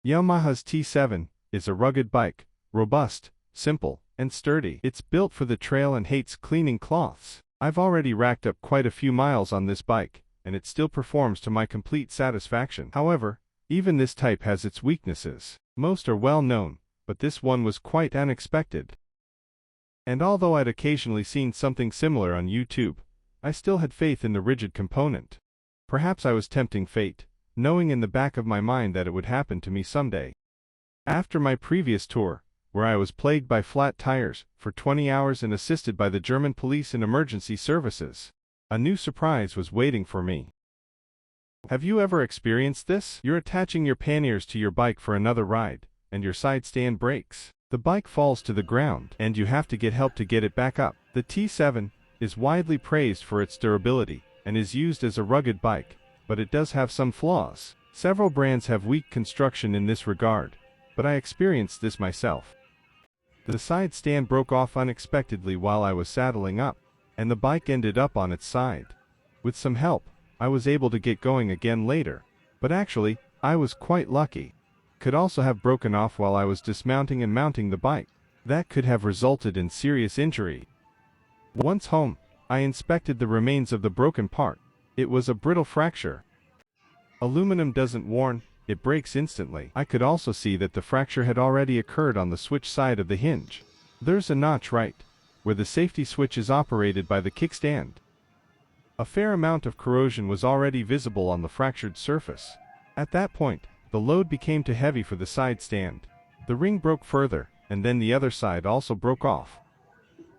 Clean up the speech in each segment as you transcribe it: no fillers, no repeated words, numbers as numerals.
Yamaha's T7 is a rugged bike, robust, simple, and sturdy. It's built for the trail and hates cleaning cloths. I've already racked up quite a few miles on this bike, and it still performs to my complete satisfaction. However, even this type has its weaknesses. Most are well known, but this one was quite unexpected. And although I'd occasionally seen something similar on YouTube, I still had faith in the rigid component. Perhaps I was tempting fate, knowing in the back of my mind that it would happen to me someday. After my previous tour, where I was plagued by flat tires for 20 hours and assisted by the German police and emergency services, a new surprise was waiting for me. Have you ever experienced this? You're attaching your panniers to your bike for another ride, and your side stand breaks. The bike falls to the ground, and you have to get help to get it back up. The T7 is widely praised for its durability, and is used as a rugged bike, but it does have some flaws. Several brands have weak construction in this regard, but I experienced this myself. The side stand broke off unexpectedly while I was saddling up, and the bike ended up on its side. With some help, I was able to get going again later, but actually, I was quite lucky. Could also have broken off while I was dismounting and mounting the bike. That could have resulted in serious injury. Once home, I inspected the remains of the broken part. It was a brittle fracture. Aluminum doesn't warn, it breaks instantly. I could also see that the fracture had already occurred on the switch side of the hinge. There's a notch right where the safety switch is operated by the kickstand. A fair amount of corrosion was already visible on the fractured surface. At that point, the load became too heavy for the side stand. The ring broke further, and then the other side also broke off.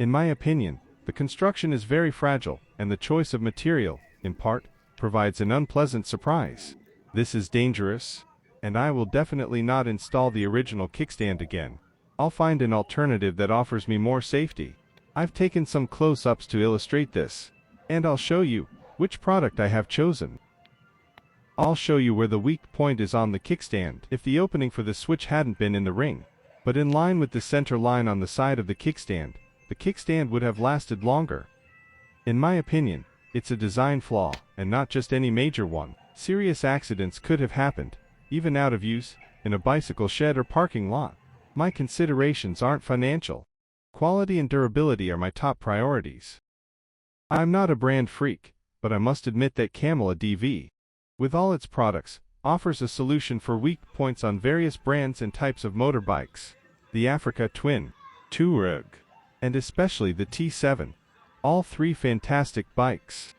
In my opinion, the construction is very fragile, and the choice of material, in part, provides an unpleasant surprise. This is dangerous, and I will definitely not install the original kickstand again. I'll find an alternative that offers me more safety. I've taken some close-ups to illustrate this, and I'll show you which product I have chosen. I'll show you where the weak point is on the kickstand. If the opening for the switch hadn't been in the ring, but in line with the center line on the side of the kickstand would have lasted longer. In my opinion, it's a design flaw, and not just any major one. Serious accidents could have happened, even out of use, in a bicycle shed or parking lot. My considerations aren't financial. Quality and durability are my top priorities. I'm not a brand freak, but I must admit that Camel DV, with all its products, offers a solution for weak points on various brands and types of motorbikes. The Africa Twin, Touareg, and especially the T7. All three fantastic bikes.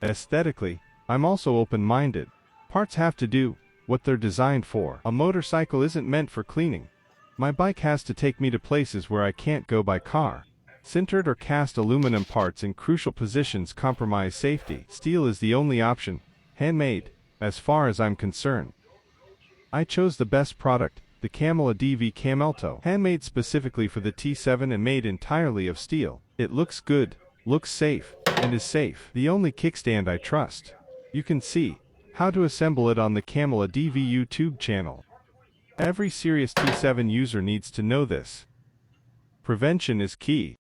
Aesthetically, I'm also open-minded. Parts have to do what they're designed for. A motorcycle isn't meant for cleaning. My bike has to take me to places where I can't go by car. Sintered or cast aluminum parts in crucial positions compromise safety. Steel is the only option. Handmade, as far as I'm concerned. I chose the best product, the Camel DV Camelto, handmade specifically for the T7 and made entirely of steel. It looks good, looks safe, and is safe. The only kickstand I trust. You can see how to assemble it on the Camel DV YouTube channel. Every serious T7 user needs to know this. Prevention is key.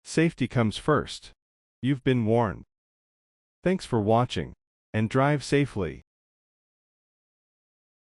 Safety comes first. You've been warned. Thanks for watching, and drive safely.